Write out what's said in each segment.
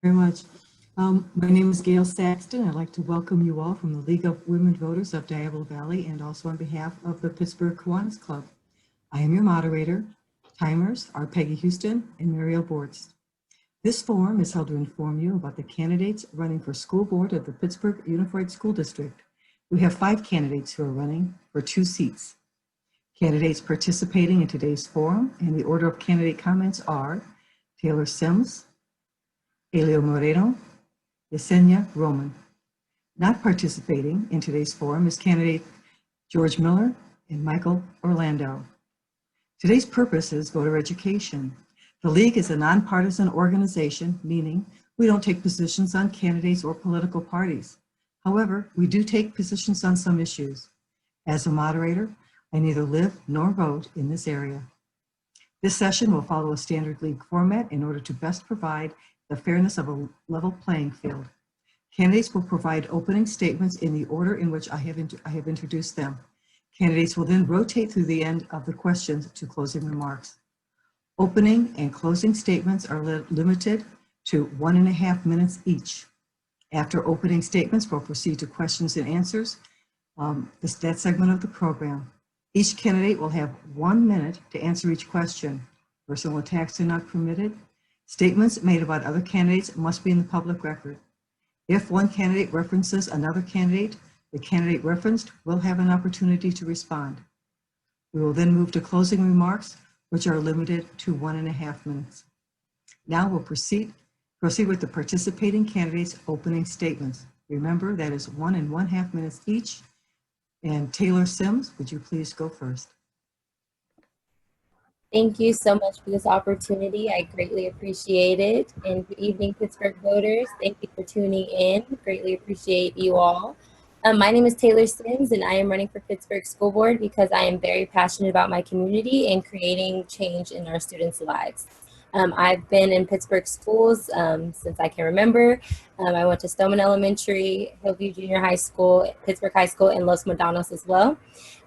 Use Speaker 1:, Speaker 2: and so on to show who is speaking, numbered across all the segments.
Speaker 1: Very much. My name is Gail Saxton. I'd like to welcome you all from the League of Women Voters of Diablo Valley and also on behalf of the Pittsburg Kiwanis Club. I am your moderator. Timers are Peggy Houston and Mariel Bortz. This forum is held to inform you about the candidates running for school board of the Pittsburg Unified School District. We have 5 candidates who are running for 2 seats. Candidates participating in today's forum and the order of candidate comments are Taylor Sims, Helio Moreno, Yesenia Roman. Not participating in today's forum is candidate George Miller and Michael Orlando. Today's purpose is voter education. The League is a nonpartisan organization, meaning we don't take positions on candidates or political parties. However, we do take positions on some issues. As a moderator, I neither live nor vote in this area. This session will follow a standard League format in order to best provide the fairness of a level playing field. Candidates will provide opening statements in the order in which I have introduced them. Candidates will then rotate through the end of the questions to closing remarks. Opening and closing statements are limited to 1.5 minutes each. After opening statements, we'll proceed to questions and answers, that segment of the program. Each candidate will have 1 minute to answer each question. Personal attacks are not permitted. Statements made about other candidates must be in the public record. If one candidate references another candidate, the candidate referenced will have an opportunity to respond. We will then move to closing remarks, which are limited to 1.5 minutes. Now we'll proceed with the participating candidates' opening statements. Remember, that is 1.5 minutes each. And Taylor Sims, would you please go first?
Speaker 2: Thank you so much for this opportunity. I greatly appreciate it. And good evening, Pittsburgh voters. Thank you for tuning in. Greatly appreciate you all. My name is Taylor Sims, and I am running for Pittsburgh School Board because I am very passionate about my community and creating change in our students' lives. I've been in Pittsburgh schools since I can remember. I went to Stoneman Elementary, Hillview Junior High School, Pittsburgh High School, and Los Medanos as well.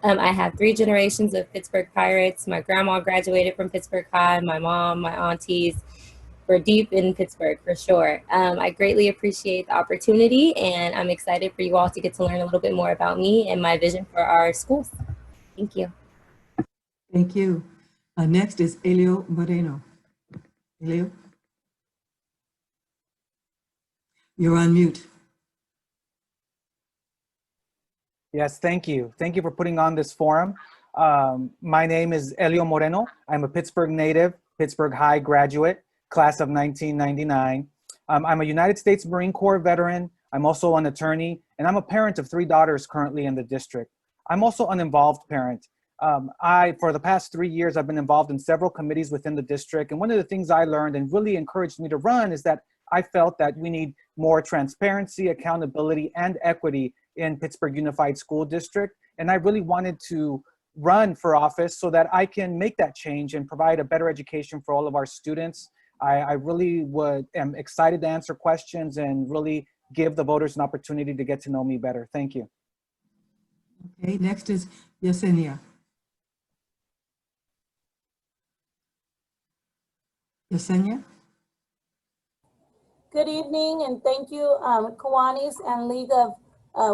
Speaker 2: I have 3 generations of Pittsburgh Pirates. My grandma graduated from Pittsburgh High. My mom, my aunties were deep in Pittsburgh for sure. I greatly appreciate the opportunity, and I'm excited for you all to get to learn a little bit more about me and my vision for our schools. Thank you.
Speaker 1: Thank you. Next is Helio Moreno. Helio? You're on mute.
Speaker 3: Yes, thank you. Thank you for putting on this forum. My name is Helio Moreno. I'm a Pittsburgh native, Pittsburgh High graduate, class of 1999. I'm a United States Marine Corps veteran. I'm also an attorney, and I'm a parent of 3 daughters currently in the district. I'm also an involved parent. For the past 3 years, I've been involved in several committees within the district. And one of the things I learned and really encouraged me to run is that I felt that we need more transparency, accountability, and equity in Pittsburgh Unified School District. And I really wanted to run for office so that I can make that change and provide a better education for all of our students. I really am excited to answer questions and really give the voters an opportunity to get to know me better. Thank you.
Speaker 1: Okay, next is Yesenia. Yesenia?
Speaker 4: Good evening, and thank you, Kiwanis and League of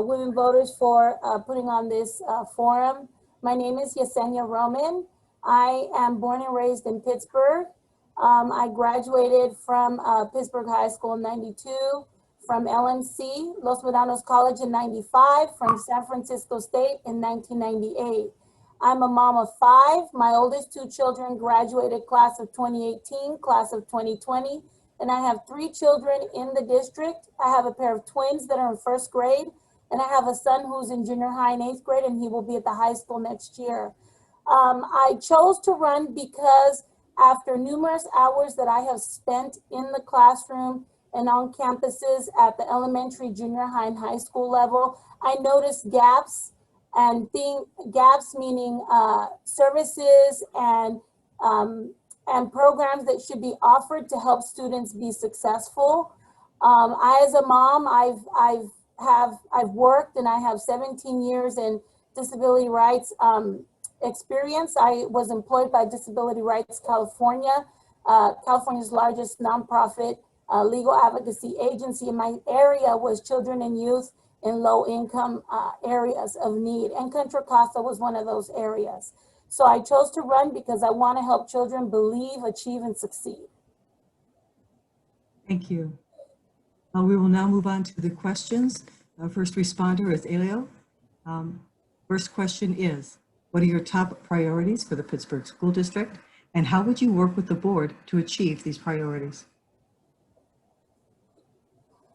Speaker 4: Women Voters for putting on this forum. My name is Yesenia Roman. I am born and raised in Pittsburgh. I graduated from Pittsburgh High School in '92, from LMC, Los Medanos College in '95, from San Francisco State in 1998. I'm a mom of 5. My oldest 2 children graduated class of 2018, class of 2020, and I have 3 children in the district. I have a pair of twins that are in 1st grade, and I have a son who's in junior high in 8th grade, and he will be at the high school next year. I chose to run because after numerous hours that I have spent in the classroom and on campuses at the elementary, junior high, and high school level, I noticed gaps, and gaps meaning services and programs that should be offered to help students be successful. I, as a mom, I've worked, and I have 17 years in disability rights experience. I was employed by Disability Rights California, California's largest nonprofit legal advocacy agency in my area was children and youth in low-income areas of need, and Contra Costa was one of those areas. So I chose to run because I want to help children believe, achieve, and succeed.
Speaker 1: Thank you. We will now move on to the questions. First responder is Helio. First question is, what are your top priorities for the Pittsburgh School District, and how would you work with the board to achieve these priorities?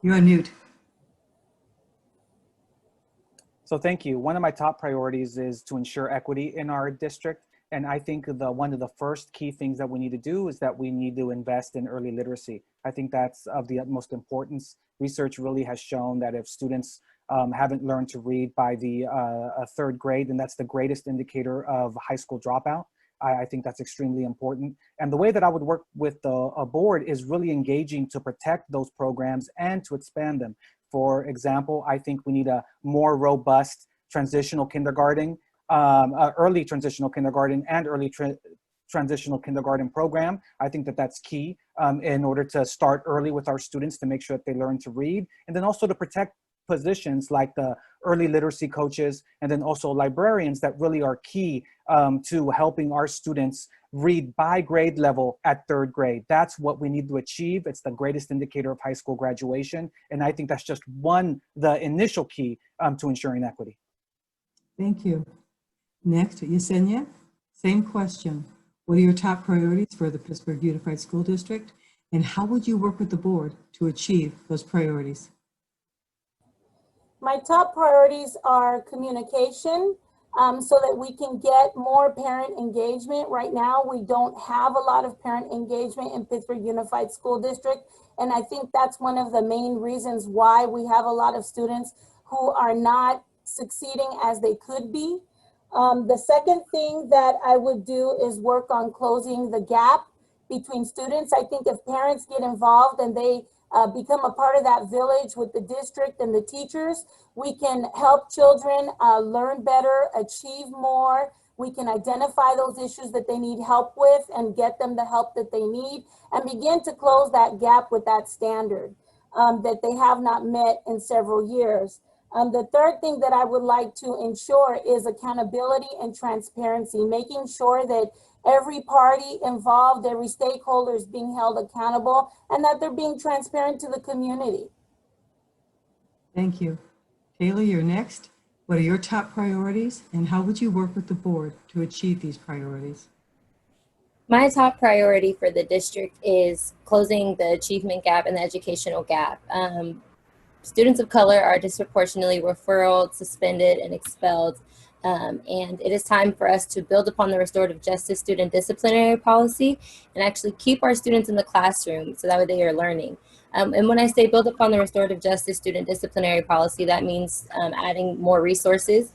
Speaker 1: You're on mute.
Speaker 3: So thank you. One of my top priorities is to ensure equity in our district. And I think one of the first key things that we need to do is that we need to invest in early literacy. I think that's of the utmost importance. Research really has shown that if students haven't learned to read by the third grade, then that's the greatest indicator of high school dropout. I think that's extremely important. And the way that I would work with a board is really engaging to protect those programs and to expand them. For example, I think we need a more robust transitional kindergarten, early transitional kindergarten and early transitional kindergarten program. I think that that's key in order to start early with our students to make sure that they learn to read, and then also to protect positions like the early literacy coaches and then also librarians that really are key to helping our students read by grade level at third grade. That's what we need to achieve. It's the greatest indicator of high school graduation. And I think that's just the initial key to ensuring equity.
Speaker 1: Thank you. Next, Yesenia, same question. What are your top priorities for the Pittsburgh Unified School District, and how would you work with the board to achieve those priorities?
Speaker 4: My top priorities are communication, so that we can get more parent engagement. Right now, we don't have a lot of parent engagement in Pittsburgh Unified School District, and I think that's one of the main reasons why we have a lot of students who are not succeeding as they could be. The second thing that I would do is work on closing the gap between students. I think if parents get involved and they become a part of that village with the district and the teachers, we can help children learn better, achieve more. We can identify those issues that they need help with and get them the help that they need, and begin to close that gap with that standard that they have not met in several years. The third thing that I would like to ensure is accountability and transparency, making sure that every party involved, every stakeholder is being held accountable, and that they're being transparent to the community.
Speaker 1: Thank you. Taylor, you're next. What are your top priorities, and how would you work with the board to achieve these priorities?
Speaker 2: My top priority for the district is closing the achievement gap and the educational gap. Students of color are disproportionately referred, suspended, and expelled. And it is time for us to build upon the restorative justice student disciplinary policy and actually keep our students in the classroom so that way they are learning. And when I say build upon the restorative justice student disciplinary policy, that means adding more resources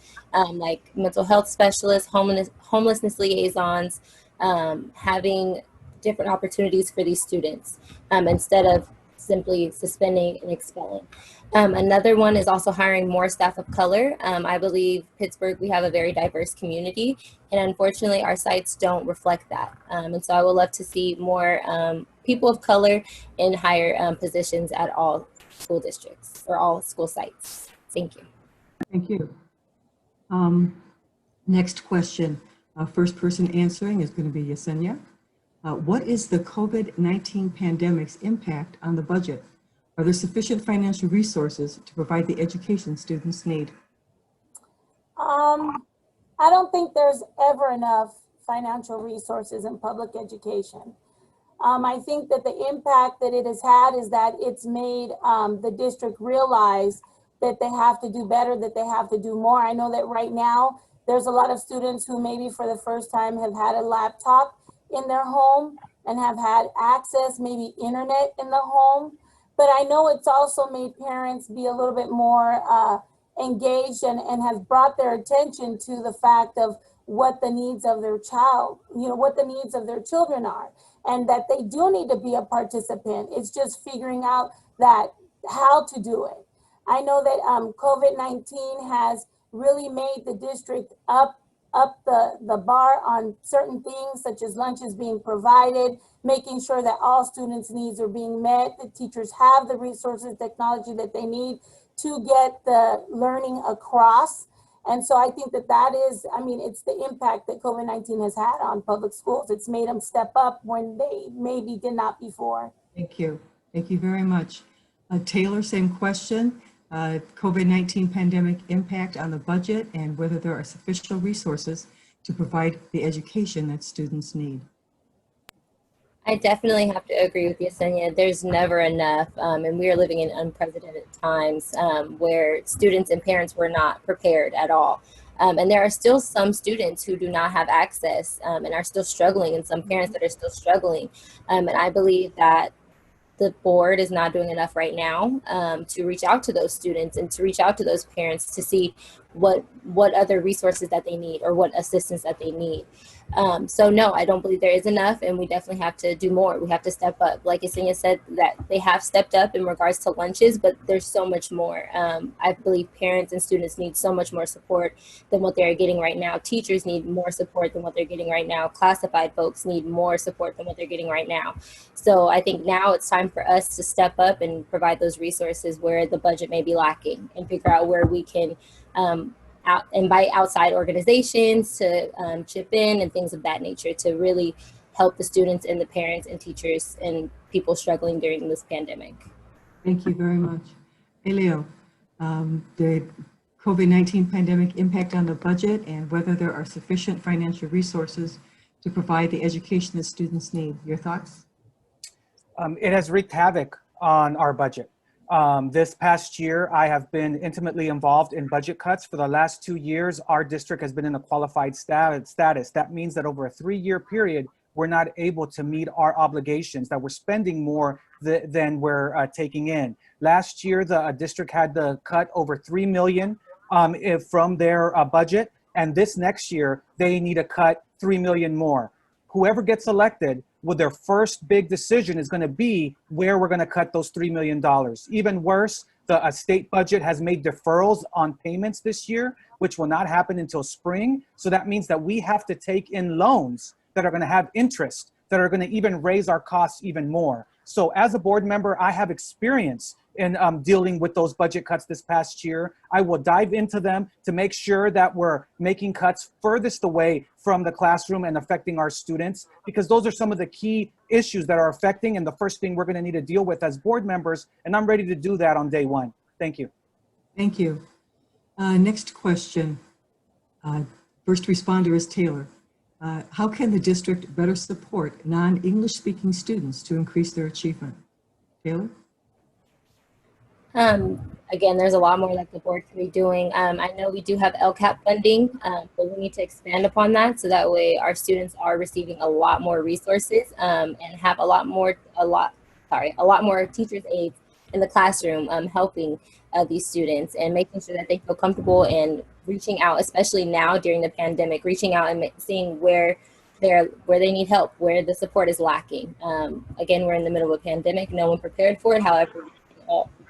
Speaker 2: like mental health specialists, homelessness liaisons, having different opportunities for these students instead of simply suspending and expelling. Another one is also hiring more staff of color. I believe Pittsburgh, we have a very diverse community, and unfortunately our sites don't reflect that. And so I would love to see more people of color in higher positions at all school districts or all school sites. Thank you.
Speaker 1: Thank you. Next question. First person answering is going to be Yesenia. What is the COVID-19 pandemic's impact on the budget? Are there sufficient financial resources to provide the education students need?
Speaker 4: I don't think there's ever enough financial resources in public education. I think that the impact that it has had is that it's made the district realize that they have to do better, that they have to do more. I know that right now, there's a lot of students who maybe for the first time have had a laptop in their home and have had access, maybe internet in the home. But I know it's also made parents be a little bit more engaged and has brought their attention to the fact of what the needs of their child, what the needs of their children are, and that they do need to be a participant. It's just figuring out that how to do it. I know that COVID-19 has really made the district up up the bar on certain things such as lunches being provided, making sure that all students' needs are being met, the teachers have the resources, technology that they need to get the learning across. And so I think that that is, I mean, it's the impact that COVID-19 has had on public schools. It's made them step up when they maybe did not before.
Speaker 1: Thank you. Thank you very much. Taylor, same question. COVID-19 pandemic impact on the budget and whether there are sufficient resources to provide the education that students need.
Speaker 2: I definitely have to agree with Yesenia. There's never enough, and we are living in unprecedented times where students and parents were not prepared at all. And there are still some students who do not have access and are still struggling, and some parents that are still struggling. And I believe that the board is not doing enough right now to reach out to those students and to reach out to those parents to see what other resources that they need or what assistance that they need. So no, I don't believe there is enough, and we definitely have to do more. We have to step up. Like Yesenia said, that they have stepped up in regards to lunches, but there's so much more. I believe parents and students need so much more support than what they're getting right now. Teachers need more support than what they're getting right now. Classified folks need more support than what they're getting right now. So I think now it's time for us to step up and provide those resources where the budget may be lacking, and figure out where we can invite outside organizations to chip in and things of that nature to really help the students and the parents and teachers and people struggling during this pandemic.
Speaker 1: Thank you very much. Helio, the COVID-19 pandemic impact on the budget and whether there are sufficient financial resources to provide the education that students need. Your thoughts?
Speaker 3: It has wreaked havoc on our budget. This past year, I have been intimately involved in budget cuts. For the last 2 years, our district has been in a qualified status. That means that over a 3-year period, we're not able to meet our obligations, that we're spending more than we're taking in. Last year, the district had to cut over $3 million from their budget. And this next year, they need to cut $3 million more. Whoever gets elected, well, their first big decision is going to be where we're going to cut those $3 million. Even worse, the state budget has made deferrals on payments this year, which will not happen until spring. So that means that we have to take in loans that are going to have interest, that are going to even raise our costs even more. So as a board member, I have experience in dealing with those budget cuts this past year. I will dive into them to make sure that we're making cuts furthest away from the classroom and affecting our students, because those are some of the key issues that are affecting and the first thing we're going to need to deal with as board members. And I'm ready to do that on day one. Thank you.
Speaker 1: Thank you. Next question. First responder is Taylor. How can the district better support non-English speaking students to increase their achievement? Taylor?
Speaker 2: Again, there's a lot more that the board can be doing. I know we do have LCAP funding, but we need to expand upon that so that way our students are receiving a lot more resources and have a lot more teachers' aides in the classroom they these students and making sure that they feel comfortable and reaching out, especially now during the pandemic, reaching out and seeing where they need help, where the support is lacking. Again, we're in the middle of a pandemic. No one prepared for it. However,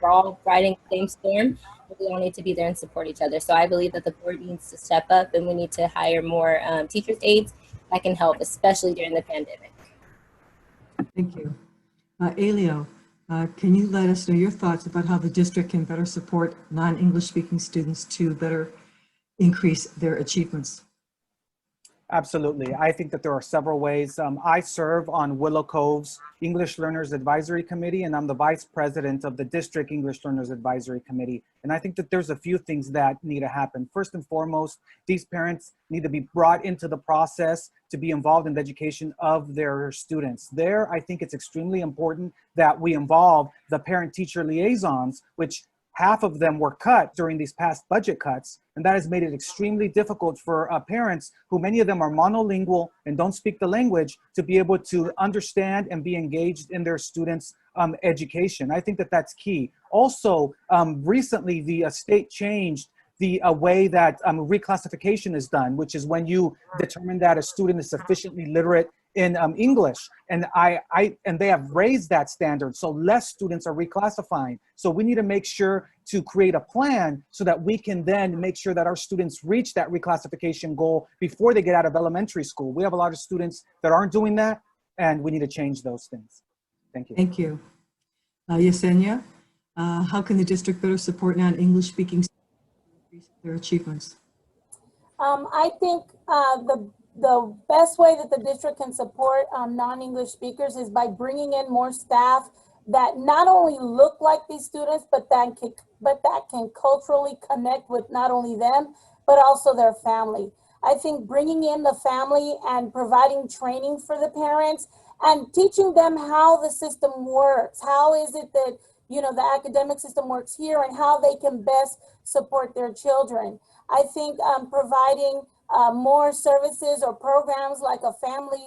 Speaker 2: we're all riding the same storm, but we all need to be there and support each other. So I believe that the board needs to step up and we need to hire more teachers' aides that can help, especially during the pandemic.
Speaker 1: Thank you. Helio, can you let us know your thoughts about how the district can better support non-English speaking students to better increase their achievements?
Speaker 3: Absolutely. I think that there are several ways. I serve on Willow Cove's English Learners Advisory Committee, and I'm the vice president of the District English Learners Advisory Committee. And I think that there's a few things that need to happen. First and foremost, these parents need to be brought into the process to be involved in the education of their students. There, I think it's extremely important that we involve the parent-teacher liaisons, which half of them were cut during these past budget cuts, and that has made it extremely difficult for parents who many of them are monolingual and don't speak the language to be able to understand and be engaged in their students' education. I think that that's key. Also, recently the state changed the way that reclassification is done, which is when you determine that a student is sufficiently literate in English, and and they have raised that standard, so less students are reclassifying. So we need to make sure to create a plan so that we can then make sure that our students reach that reclassification goal before they get out of elementary school. We have a lot of students that aren't doing that, and we need to change those things. Thank you.
Speaker 1: Thank you. Yesenia, how can the district better support non-English speaking students to increase their achievements?
Speaker 4: I think the best way that the district can support non-English speakers is by bringing in more staff that not only look like these students, but that can culturally connect with not only them, but also their family. I think bringing in the family and providing training for the parents and teaching them how the system works. How is it that, you know, the academic system works here and how they can best support their children. I think providing more services or programs like a family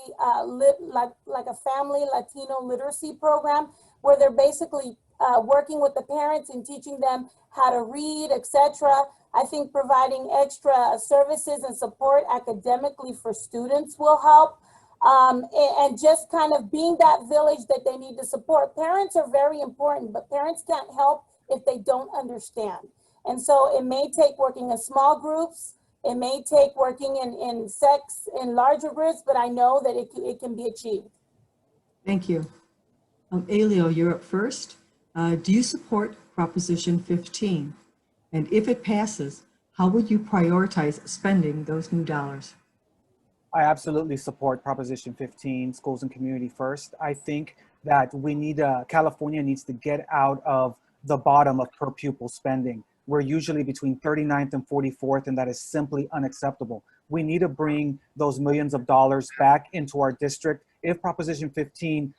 Speaker 4: like a family Latino literacy program, where they're basically working with the parents and teaching them how to read, etc. I think providing extra services and support academically for students will help. And just kind of being that village that they need to support. Parents are very important, but parents can't help if they don't understand. And so it may take working in small groups, it may take working in larger groups, but I know that it can be achieved.
Speaker 1: Thank you. Helio, you're up first. Do you support Proposition 15? And if it passes, how would you prioritize spending those new dollars?
Speaker 3: I absolutely support Proposition 15, schools and community first. I think that we need, California needs to get out of the bottom of per pupil spending. We're usually between 39th and 44th, and that is simply unacceptable. We need to bring those millions of dollars back into our district. If Proposition 15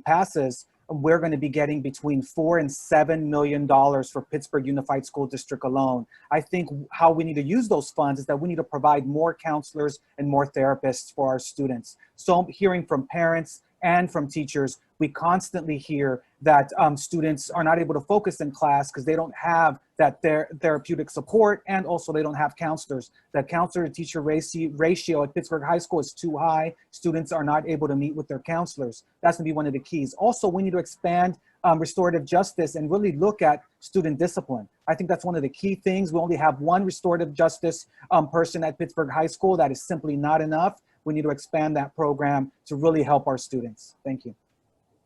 Speaker 3: passes, we're going to be getting between $4 and $7 million for Pittsburgh Unified School District alone. I think how we need to use those funds is that we need to provide more counselors and more therapists for our students. So I'm hearing from parents and from teachers, we constantly hear that students are not able to focus in class because they don't have that therapeutic support, and also they don't have counselors. That counselor to teacher ratio at Pittsburgh High School is too high. Students are not able to meet with their counselors. That's gonna be one of the keys. Also, we need to expand restorative justice and really look at student discipline. I think that's one of the key things. We only have one restorative justice person at Pittsburgh High School. That is simply not enough. We need to expand that program to really help our students. Thank you.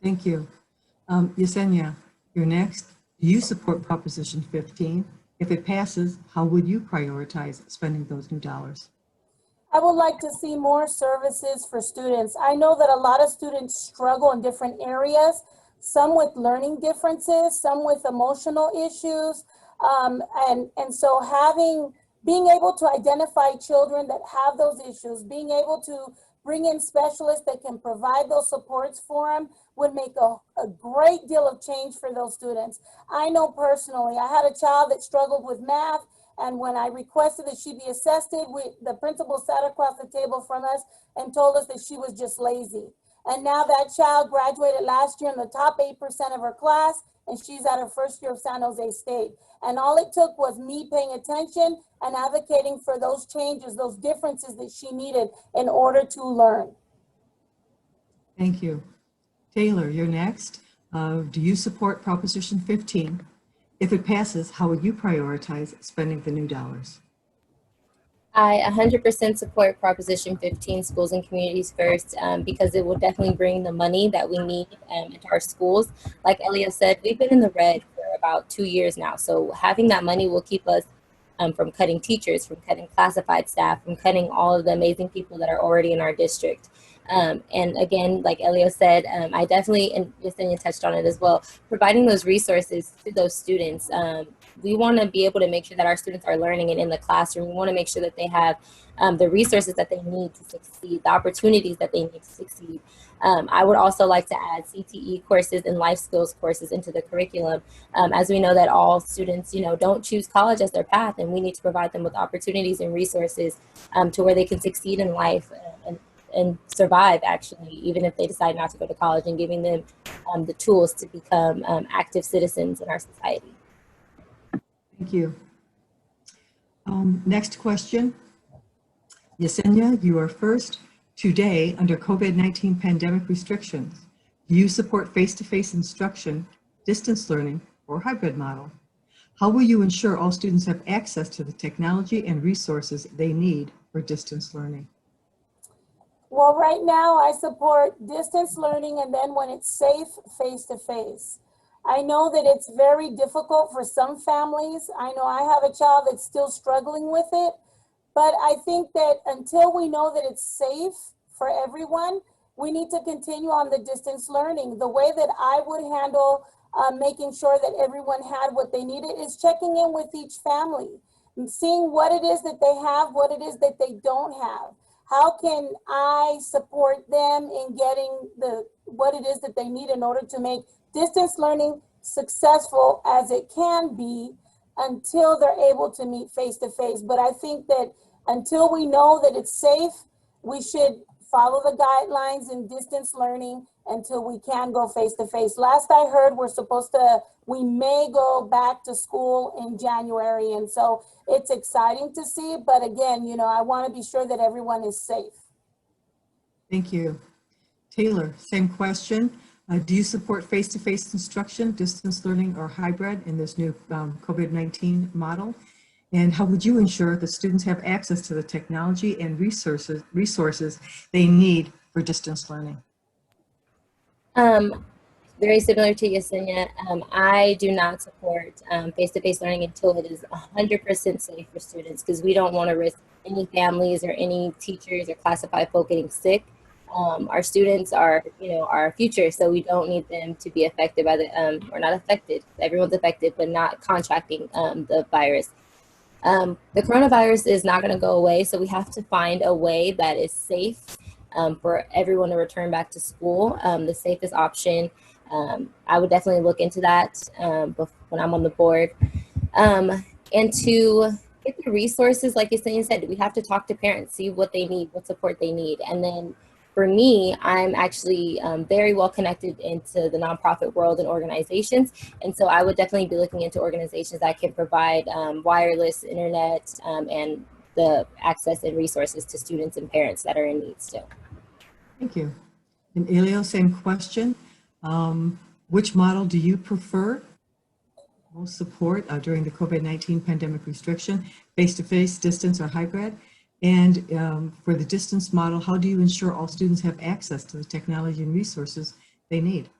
Speaker 1: Thank you. Yesenia, you're next. Do you support Proposition 15? If it passes, how would you prioritize spending those new dollars?
Speaker 4: I would like to see more services for students. I know that a lot of students struggle in different areas, some with learning differences, some with emotional issues. And so being able to identify children that have those issues, being able to bring in specialists that can provide those supports for them would make a great deal of change for those students. I know personally, I had a child that struggled with math, and when I requested that she be assessed, the principal sat across the table from us and told us that she was just lazy. And now that child graduated last year in the top 8% of her class, and she's at her first year of San Jose State. And all it took was me paying attention and advocating for those changes, those differences that she needed in order to learn.
Speaker 1: Thank you. Taylor, you're next. Do you support Proposition 15? If it passes, how would you prioritize spending the new dollars?
Speaker 2: I 100% support Proposition 15, schools and communities first, because it will definitely bring the money that we need into our schools. Like Helio said, we've been in the red for about 2 years now. So having that money will keep us from cutting teachers, from cutting classified staff, from cutting all of the amazing people that are already in our district. And again, like Helio said, I definitely, and Yesenia touched on it as well, providing those resources to those students. We want to be able to make sure that our students are learning and in the classroom. We want to make sure that they have the resources that they need to succeed, the opportunities that they need to succeed. I would also like to add CTE courses and life skills courses into the curriculum, as we know that all students, don't choose college as their path, and we need to provide them with opportunities and resources to where they can succeed in life and survive, actually, even if they decide not to go to college, and giving them the tools to become active citizens in our society.
Speaker 1: Thank you. Next question. Yesenia, you are first. Today, under COVID-19 pandemic restrictions, do you support face-to-face instruction, distance learning, or hybrid model? How will you ensure all students have access to the technology and resources they need for distance learning?
Speaker 4: Well, right now I support distance learning, and then when it's safe, face-to-face. I know that it's very difficult for some families. I know I have a child that's still struggling with it, but I think that until we know that it's safe for everyone, we need to continue on the distance learning. The way that I would handle making sure that everyone had what they needed is checking in with each family and seeing what it is that they have, what it is that they don't have. How can I support them in getting what it is that they need in order to make distance learning successful as it can be until they're able to meet face-to-face. But I think that until we know that it's safe, we should follow the guidelines in distance learning until we can go face-to-face. Last I heard, we may go back to school in January. And so it's exciting to see, but again, I want to be sure that everyone is safe.
Speaker 1: Thank you. Taylor, same question. Do you support face-to-face instruction, distance learning, or hybrid in this new COVID-19 model? And how would you ensure that students have access to the technology and resources they need for distance learning?
Speaker 2: Very similar to Yesenia, I do not support face-to-face learning until it is 100% safe for students, because we don't want to risk any families or any teachers or classified folk getting sick. Our students are, our future, so we don't need them to be affected by or not affected. Everyone's affected, but not contracting the virus. The coronavirus is not going to go away, so we have to find a way that is safe for everyone to return back to school. The safest option, I would definitely look into that when I'm on the board. And to get the resources, like Yesenia said, we have to talk to parents, see what they need, what support they need. And then for me, I'm actually very well connected into the nonprofit world and organizations. And so I would definitely be looking into organizations that can provide wireless internet and the access and resources to students and parents that are in need still.
Speaker 1: Thank you. And Helio, same question. Which model do you prefer most support during the COVID-19 pandemic restriction, face-to-face, distance, or hybrid? And for the distance model, how do you ensure all students have access to the technology and resources they need?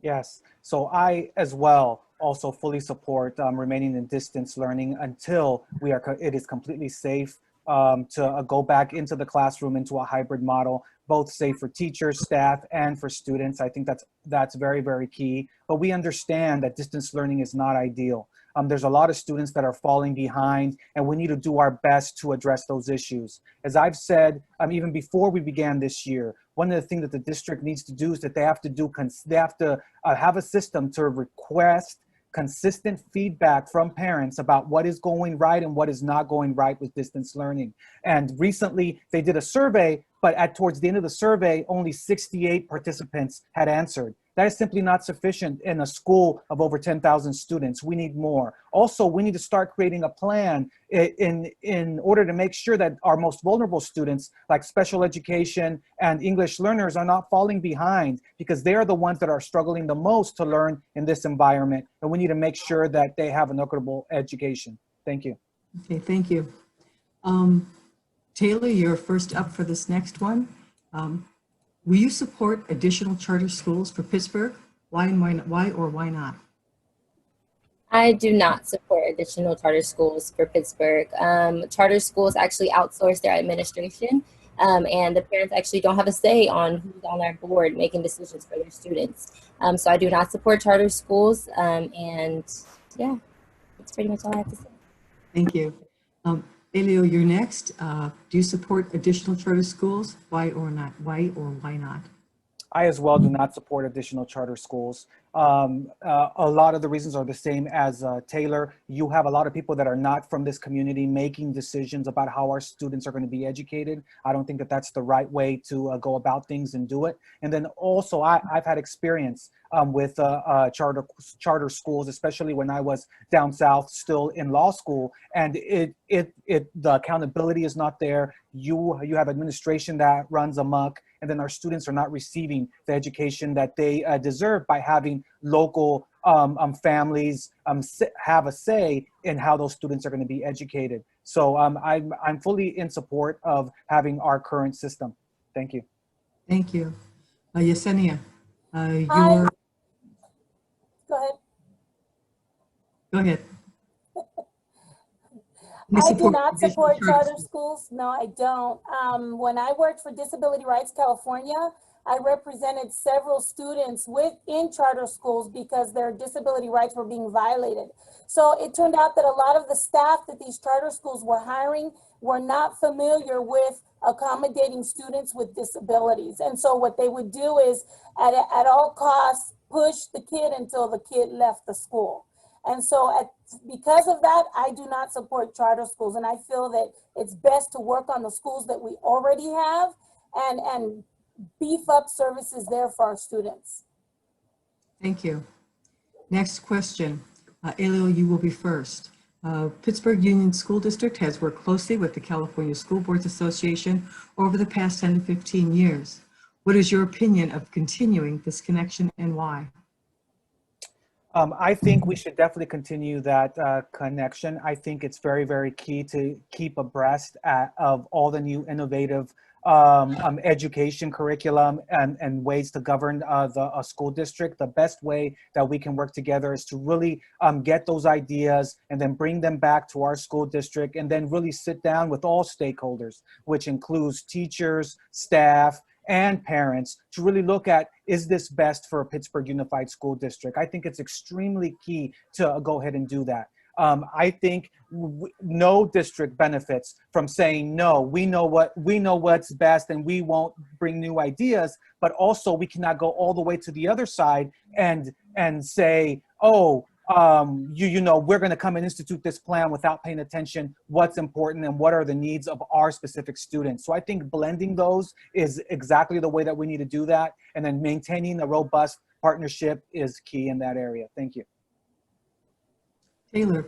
Speaker 3: Yes, so I as well also fully support remaining in distance learning until it is completely safe to go back into the classroom, into a hybrid model, both safe for teachers, staff, and for students. I think that's very, very key. But we understand that distance learning is not ideal. There's a lot of students that are falling behind, and we need to do our best to address those issues. As I've said, even before we began this year, one of the things that the district needs to do is that they have to have a system to request consistent feedback from parents about what is going right and what is not going right with distance learning. And recently they did a survey, but towards the end of the survey, only 68 participants had answered. That is simply not sufficient in a school of over 10,000 students. We need more. Also, we need to start creating a plan in order to make sure that our most vulnerable students, like special education and English learners, are not falling behind, because they are the ones that are struggling the most to learn in this environment. And we need to make sure that they have an equitable education. Thank you.
Speaker 1: Okay, thank you. Taylor, you're first up for this next one. Will you support additional charter schools for Pittsburgh? Why or why not?
Speaker 2: I do not support additional charter schools for Pittsburgh. Charter schools actually outsource their administration, and the parents actually don't have a say on who's on our board making decisions for their students. So I do not support charter schools, and yeah, that's pretty much all I have to say.
Speaker 1: Thank you. Helio, you're next. Do you support additional charter schools? Why or not? Why or why not?
Speaker 3: I as well do not support additional charter schools. A lot of the reasons are the same as Taylor. You have a lot of people that are not from this community making decisions about how our students are going to be educated. I don't think that that's the right way to go about things and do it. And then also I've had experience with charter schools, especially when I was down south still in law school, and the accountability is not there. You have administration that runs amok, and then our students are not receiving the education that they deserve by having local families have a say in how those students are going to be educated. So I'm fully in support of having our current system. Thank you.
Speaker 1: Thank you. Yesenia,
Speaker 4: Hi. Go ahead.
Speaker 1: Go ahead.
Speaker 4: I do not support charter schools. No, I don't. When I worked for Disability Rights California, I represented several students within charter schools because their disability rights were being violated. So it turned out that a lot of the staff that these charter schools were hiring were not familiar with accommodating students with disabilities. And so what they would do is at all costs, push the kid until the kid left the school. And so because of that, I do not support charter schools. And I feel that it's best to work on the schools that we already have and beef up services there for our students.
Speaker 1: Thank you. Next question. Helio, you will be first. Pittsburgh Union School District has worked closely with the California School Boards Association over the past 10 to 15 years. What is your opinion of continuing this connection and why?
Speaker 3: I think we should definitely continue that connection. I think it's very, very key to keep abreast of all the new innovative education curriculum and ways to govern a school district. The best way that we can work together is to really get those ideas and then bring them back to our school district and then really sit down with all stakeholders, which includes teachers, staff, and parents, to really look at, is this best for a Pittsburgh Unified School District? I think it's extremely key to go ahead and do that. I think no district benefits from saying, no, we know what's best and we won't bring new ideas, but also we cannot go all the way to the other side and say, oh, we're going to come and institute this plan without paying attention what's important and what are the needs of our specific students. So I think blending those is exactly the way that we need to do that. And then maintaining a robust partnership is key in that area. Thank you.
Speaker 1: Taylor,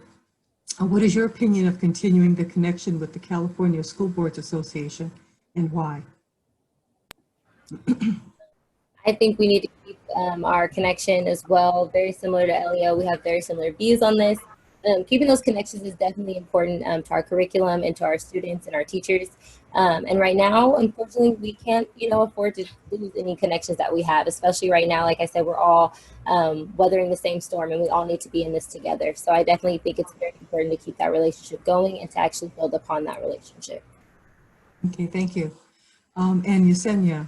Speaker 1: what is your opinion of continuing the connection with the California School Boards Association and why?
Speaker 2: I think we need to keep our connection as well. Very similar to Helio, we have very similar views on this. Keeping those connections is definitely important to our curriculum and to our students and our teachers. And right now, unfortunately, we can't, afford to lose any connections that we have, especially right now. Like I said, we're all weathering the same storm and we all need to be in this together. So I definitely think it's very important to keep that relationship going and to actually build upon that relationship.
Speaker 1: Okay, thank you. And Yesenia,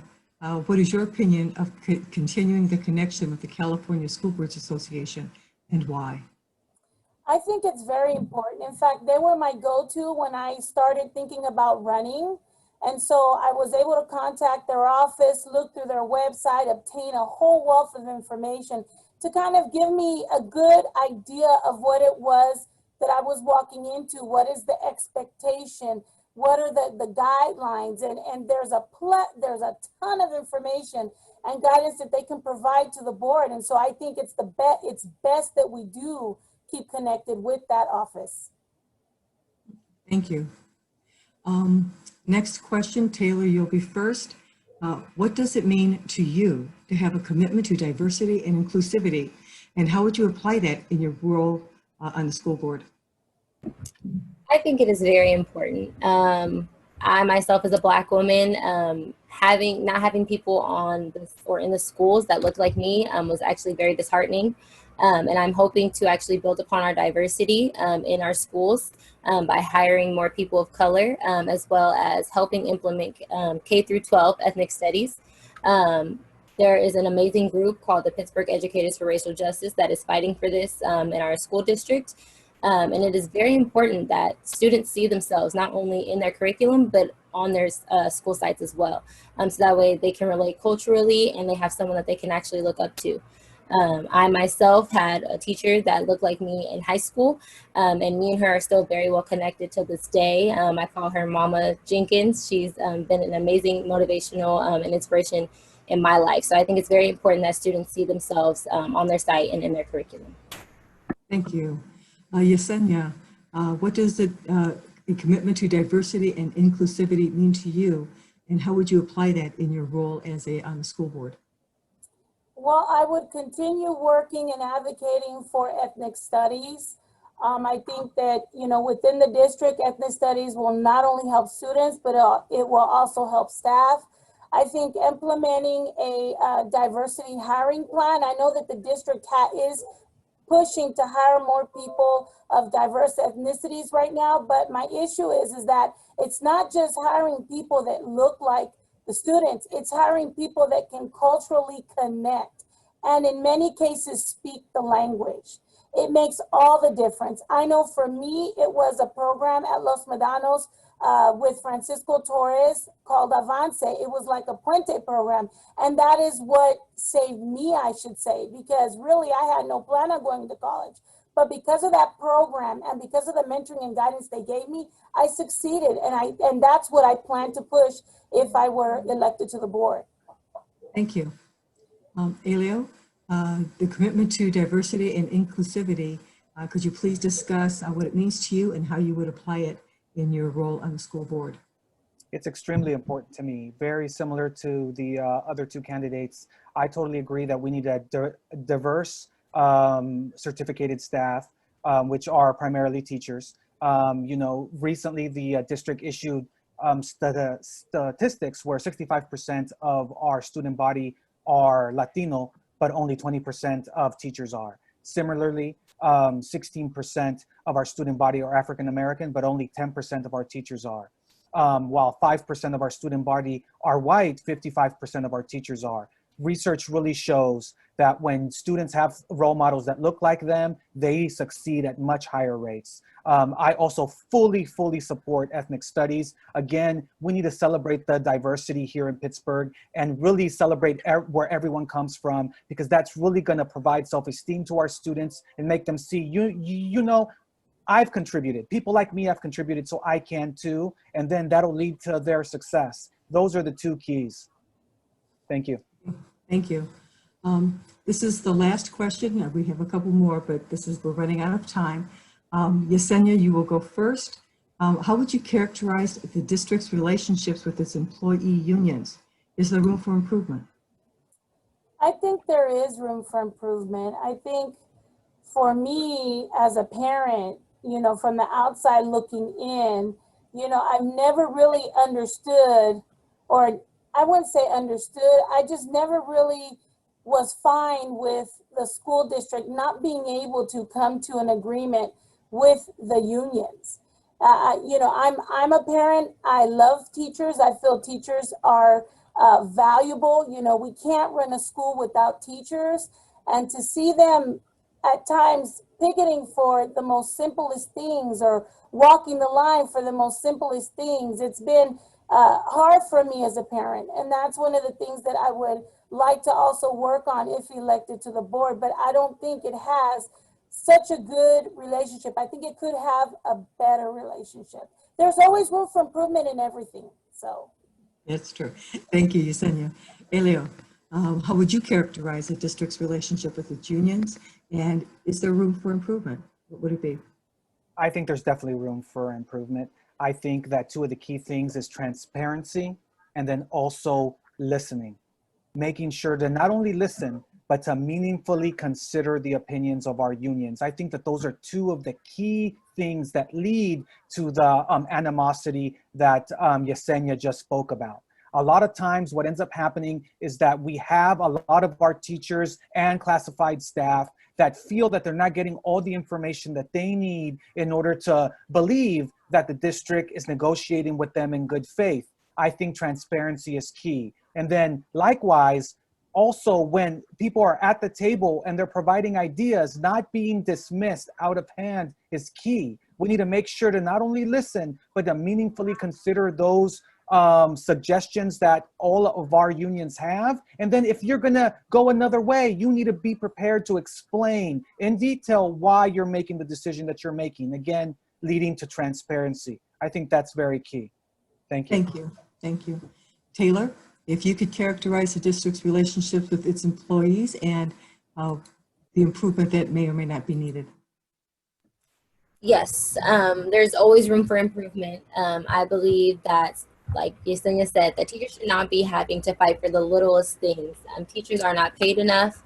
Speaker 1: what is your opinion of continuing the connection with the California School Boards Association and why?
Speaker 4: I think it's very important. In fact, they were my go-to when I started thinking about running. And so I was able to contact their office, look through their website, obtain a whole wealth of information to kind of give me a good idea of what it was that I was walking into. What is the expectation? What are the guidelines? And there's a ton of information and guidance that they can provide to the board. And so I think it's best that we do keep connected with that office.
Speaker 1: Thank you. Next question, Taylor, you'll be first. What does it mean to you to have a commitment to diversity and inclusivity? And how would you apply that in your role on the school board?
Speaker 2: I think it is very important. I myself as a Black woman, not having people on this or in the schools that looked like me was actually very disheartening. And I'm hoping to actually build upon our diversity in our schools by hiring more people of color, as well as helping implement K through 12 ethnic studies. There is an amazing group called the Pittsburgh Educators for Racial Justice that is fighting for this in our school district. And it is very important that students see themselves not only in their curriculum, but on their school sites as well. So that way they can relate culturally and they have someone that they can actually look up to. I myself had a teacher that looked like me in high school, and me and her are still very well connected to this day. I call her Mama Jenkins. She's been an amazing motivational and inspiration in my life. So I think it's very important that students see themselves on their site and in their curriculum.
Speaker 1: Thank you. Yesenia, what does a commitment to diversity and inclusivity mean to you, and how would you apply that in your role as on the school board?
Speaker 4: Well, I would continue working and advocating for ethnic studies. I think that, within the district, ethnic studies will not only help students, but it will also help staff. I think implementing a diversity hiring plan. I know that the district is pushing to hire more people of diverse ethnicities right now, but my issue is that it's not just hiring people that look like the students, it's hiring people that can culturally connect and in many cases speak the language. It makes all the difference. I know for me, it was a program at Los Medanos with Francisco Torres called Avance. It was like a Puente program. And that is what saved me, I should say, because really I had no plan on going to college. But because of that program and because of the mentoring and guidance they gave me, I succeeded. And that's what I plan to push if I were elected to the board.
Speaker 1: Thank you. Helio, the commitment to diversity and inclusivity, could you please discuss what it means to you and how you would apply it in your role on the school board?
Speaker 3: It's extremely important to me, very similar to the other two candidates. I totally agree that we need a diverse certificated staff, which are primarily teachers. Recently the district issued statistics where 65% of our student body are Latino, but only 20% of teachers are. Similarly, 16% of our student body are African American, but only 10% of our teachers are. While 5% of our student body are white, 55% of our teachers are. Research really shows that when students have role models that look like them, they succeed at much higher rates. I also fully support ethnic studies. Again, we need to celebrate the diversity here in Pittsburgh and really celebrate where everyone comes from, because that's really gonna provide self-esteem to our students and make them see, you know, I've contributed. People like me have contributed, so I can too. And then that'll lead to their success. Those are the two keys. Thank you.
Speaker 1: Thank you. This is the last question. We have a couple more, but we're running out of time. Yesenia, you will go first. How would you characterize the district's relationships with its employee unions? Is there room for improvement?
Speaker 4: I think there is room for improvement. I think for me as a parent, from the outside looking in, I've never really understood, or I wouldn't say understood, I just never really was fine with the school district not being able to come to an agreement with the unions. I'm a parent. I love teachers. I feel teachers are valuable. We can't run a school without teachers. And to see them at times picketing for the most simplest things or walking the line for the most simplest things, it's been hard for me as a parent. And that's one of the things that I would like to also work on if elected to the board. But I don't think it has such a good relationship. I think it could have a better relationship. There's always room for improvement in everything. So
Speaker 1: that's true. Thank you, Yesenia. Helio, how would you characterize the district's relationship with its unions? And is there room for improvement? What would it be?
Speaker 3: I think there's definitely room for improvement. I think that two of the key things is transparency and then also listening. Making sure to not only listen, but to meaningfully consider the opinions of our unions. I think that those are two of the key things that lead to the animosity that Yesenia just spoke about. A lot of times what ends up happening is that we have a lot of our teachers and classified staff that feel that they're not getting all the information that they need in order to believe that the district is negotiating with them in good faith. I think transparency is key. And then likewise, also when people are at the table and they're providing ideas, not being dismissed out of hand is key. We need to make sure to not only listen, but to meaningfully consider those suggestions that all of our unions have. And then if you're gonna go another way, you need to be prepared to explain in detail why you're making the decision that you're making. Again, leading to transparency. I think that's very key. Thank you.
Speaker 1: Thank you. Thank you. Taylor, if you could characterize the district's relationships with its employees and the improvement that may or may not be needed.
Speaker 2: Yes, there's always room for improvement. I believe that, like Yesenia said, that teachers should not be having to fight for the littlest things. Teachers are not paid enough,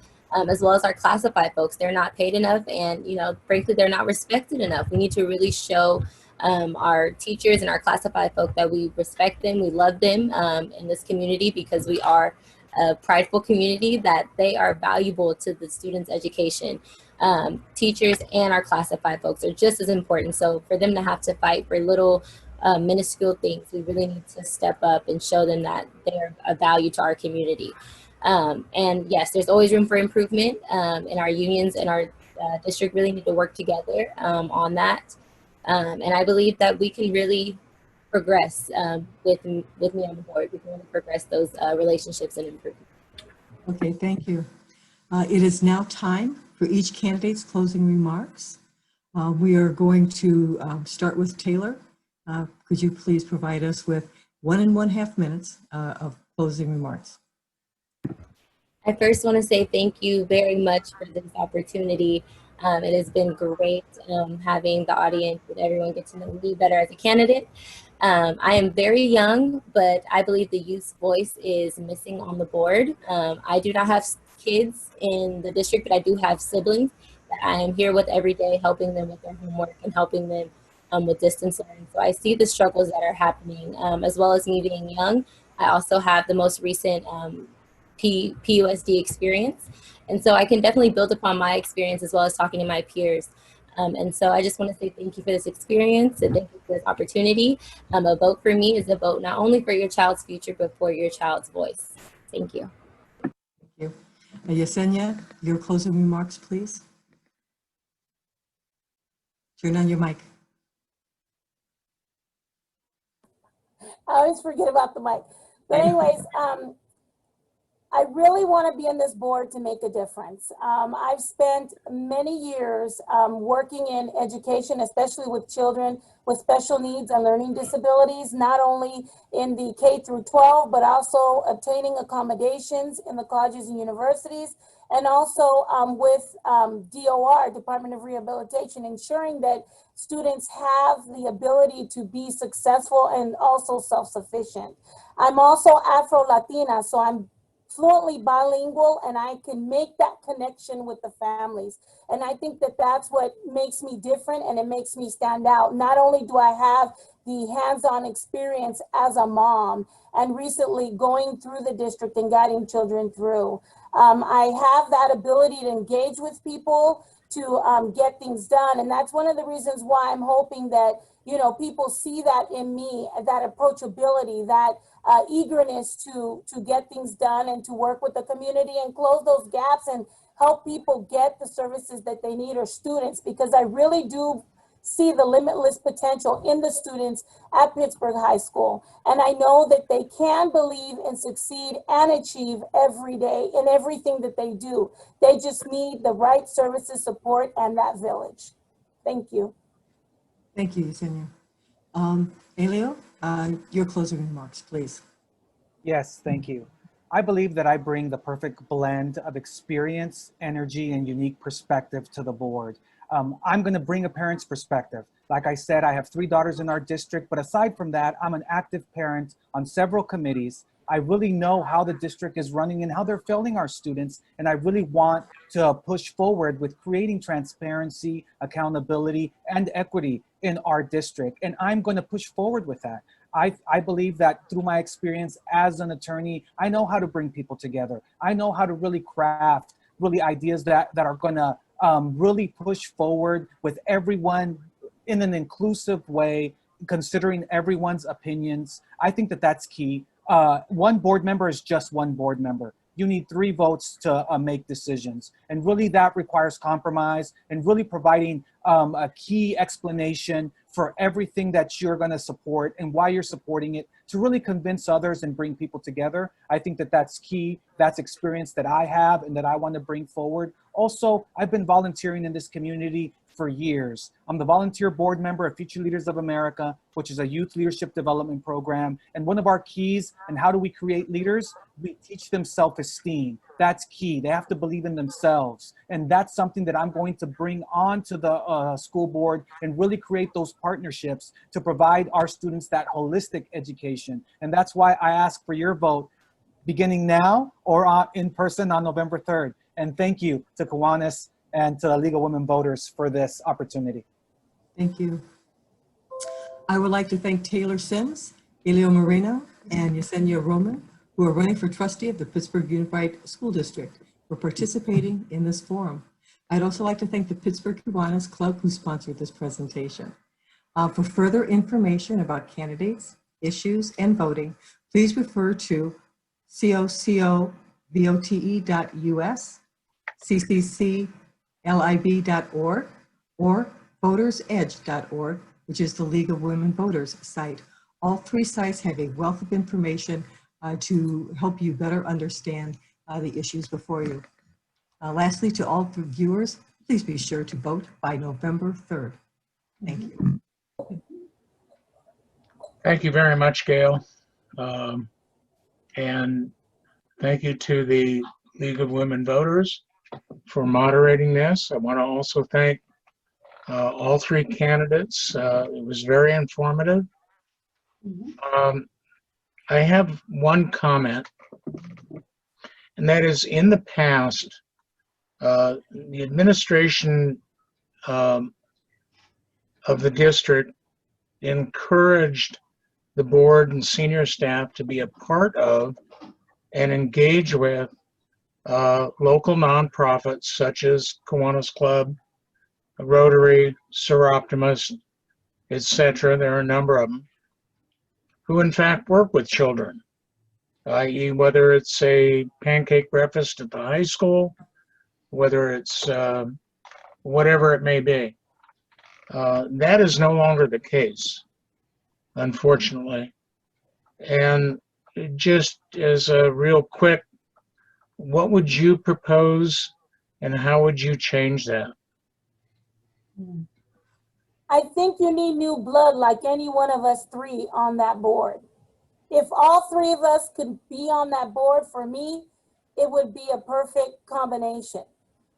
Speaker 2: as well as our classified folks. They're not paid enough, and frankly, they're not respected enough. We need to really show our teachers and our classified folk that we respect them, we love them in this community, because we are a prideful community, that they are valuable to the students' education. Teachers and our classified folks are just as important. So for them to have to fight for little minuscule things, we really need to step up and show them that they're a value to our community. And yes, there's always room for improvement, and our unions and our district really need to work together on that. And I believe that we can really progress with me on the board. We can really progress those relationships and improvement.
Speaker 1: Okay, thank you. It is now time for each candidate's closing remarks. We are going to start with Taylor. Could you please provide us with 1.5 minutes of closing remarks?
Speaker 2: I first want to say thank you very much for this opportunity. It has been great having the audience and everyone get to know me better as a candidate. I am very young, but I believe the youth's voice is missing on the board. I do not have kids in the district, but I do have siblings that I am here with every day, helping them with their homework and helping them with distance learning. So I see the struggles that are happening, as well as me being young. I also have the most recent PUSD experience. And so I can definitely build upon my experience as well as talking to my peers. And so I just want to say thank you for this experience and thank you for this opportunity. A vote for me is a vote not only for your child's future, but for your child's voice. Thank you.
Speaker 1: Thank you. Yesenia, your closing remarks, please. Turn on your mic.
Speaker 4: I always forget about the mic. But anyways, I really want to be on this board to make a difference. I've spent many years working in education, especially with children with special needs and learning disabilities, not only in the K through 12, but also obtaining accommodations in the colleges and universities, and also with DOR, Department of Rehabilitation, ensuring that students have the ability to be successful and also self-sufficient. I'm also Afro-Latina, so I'm fluently bilingual, and I can make that connection with the families. And I think that that's what makes me different, and it makes me stand out. Not only do I have the hands-on experience as a mom and recently going through the district and guiding children through, I have that ability to engage with people, to get things done. And that's one of the reasons why I'm hoping that, people see that in me, that approachability, that eagerness to get things done and to work with the community and close those gaps and help people get the services that they need, or students, because I really do see the limitless potential in the students at Pittsburg High School. And I know that they can believe and succeed and achieve every day in everything that they do. They just need the right services, support, and that village. Thank you.
Speaker 1: Thank you, Yesenia. Helio, your closing remarks, please.
Speaker 3: Yes, thank you. I believe that I bring the perfect blend of experience, energy, and unique perspective to the board. I'm going to bring a parent's perspective. Like I said, I have 3 daughters in our district, but aside from that, I'm an active parent on several committees. I really know how the district is running and how they're failing our students, and I really want to push forward with creating transparency, accountability, and equity in our district, and I'm going to push forward with that. I believe that through my experience as an attorney, I know how to bring people together. I know how to really craft ideas that are going to really push forward with everyone in an inclusive way, considering everyone's opinions. I think that that's key. One board member is just one board member. you need 3 votes to make decisions. And really that requires compromise and really providing a key explanation for everything that you're going to support and why you're supporting it, to really convince others and bring people together. I think that that's key. That's experience that I have and that I want to bring forward. Also, I've been volunteering in this community for years. I'm the volunteer board member of Future Leaders of America, which is a youth leadership development program. And one of our keys and how do we create leaders? We teach them self-esteem. That's key. They have to believe in themselves. And that's something that I'm going to bring on to the school board and really create those partnerships to provide our students that holistic education. And that's why I ask for your vote beginning now or in person on November 3rd. And thank you to Kiwanis and to the League of Women Voters for this opportunity.
Speaker 1: Thank you. I would like to thank Taylor Sims, Helio Moreno, and Yesenia Roman, who are running for trustee of the Pittsburgh Unified School District, for participating in this forum. I'd also like to thank the Pittsburgh Kiwanis Club, who sponsored this presentation. For further information about candidates, issues, and voting, please refer to cocvote.us, ccclib.org, or votersedge.org, which is the League of Women Voters site. All 3 sites have a wealth of information to help you better understand the issues before you. Lastly, to all the viewers, please be sure to vote by November 3rd. Thank you.
Speaker 5: Thank you very much, Gail. And thank you to the League of Women Voters for moderating this. I want to also thank all 3 candidates. It was very informative. I have one comment, and that is, in the past, the administration of the district encouraged the board and senior staff to be a part of and engage with local nonprofits such as Kiwanis Club, Rotary, Sir Optimus, etc. There are a number of them who in fact work with children, i.e. whether it's a pancake breakfast at the high school, whether it's whatever it may be. That is no longer the case, unfortunately. And just as a real quick, what would you propose and how would you change that?
Speaker 4: I think you need new blood like any one of us 3 on that board. If all 3 of us could be on that board, for me, it would be a perfect combination.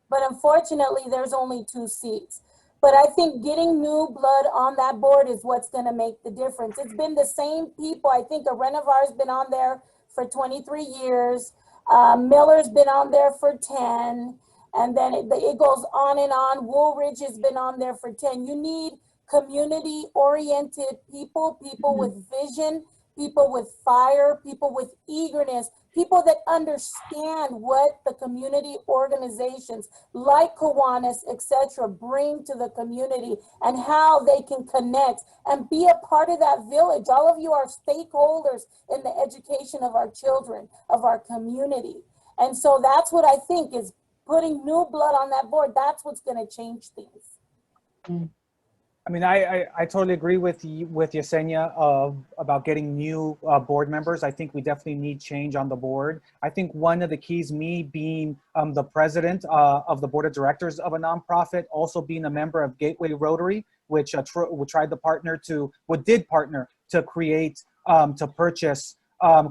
Speaker 4: But unfortunately, there's only 2 seats. But I think getting new blood on that board is what's going to make the difference. It's been the same people. I think a Renovar's been on there for 23 years. Miller's been on there for 10. And then it goes on and on. Woolridge has been on there for 10. You need community-oriented people, people with vision, people with fire, people with eagerness, people that understand what the community organizations like Kiwanis, etc., bring to the community and how they can connect and be a part of that village. All of you are stakeholders in the education of our children, of our community. And so that's what I think is putting new blood on that board. That's what's going to change things.
Speaker 3: I mean, I totally agree with Yesenia about getting new board members. I think we definitely need change on the board. I think one of the keys, me being the president of the board of directors of a nonprofit, also being a member of Gateway Rotary, which did partner to create, to purchase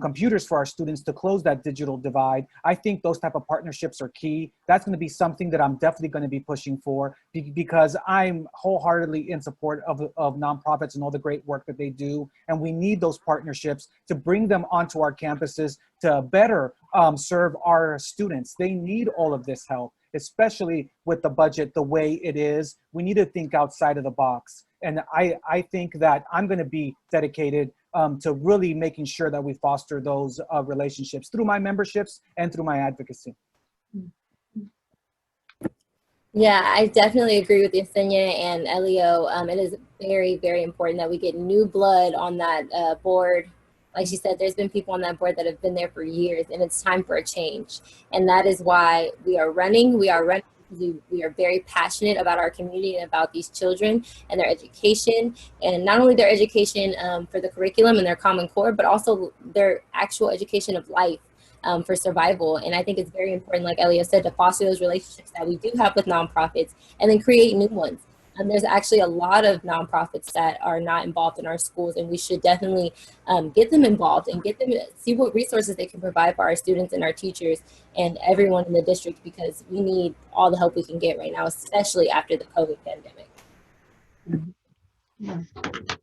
Speaker 3: computers for our students to close that digital divide. I think those type of partnerships are key. That's going to be something that I'm definitely going to be pushing for, because I'm wholeheartedly in support of nonprofits and all the great work that they do. And we need those partnerships to bring them onto our campuses to better serve our students. They need all of this help, especially with the budget the way it is. We need to think outside of the box. And I think that I'm going to be dedicated to really making sure that we foster those relationships through my memberships and through my advocacy.
Speaker 2: Yeah, I definitely agree with Yesenia and Helio. It is very, very important that we get new blood on that board. like she said, there's been people on that board that have been there for years, and it's time for a change. And that is why we are running. We are running because we are very passionate about our community and about these children and their education, and not only their education for the curriculum and their Common Core, but also their actual education of life. For survival. And I think it's very important, like Elio said, to foster those relationships that we do have with nonprofits and then create new ones. And there's actually a lot of nonprofits that are not involved in our schools, and we should definitely get them involved and get them to see what resources they can provide for our students and our teachers and everyone in the district, because we need all the help we can get right now, especially after the COVID pandemic.
Speaker 1: Yeah.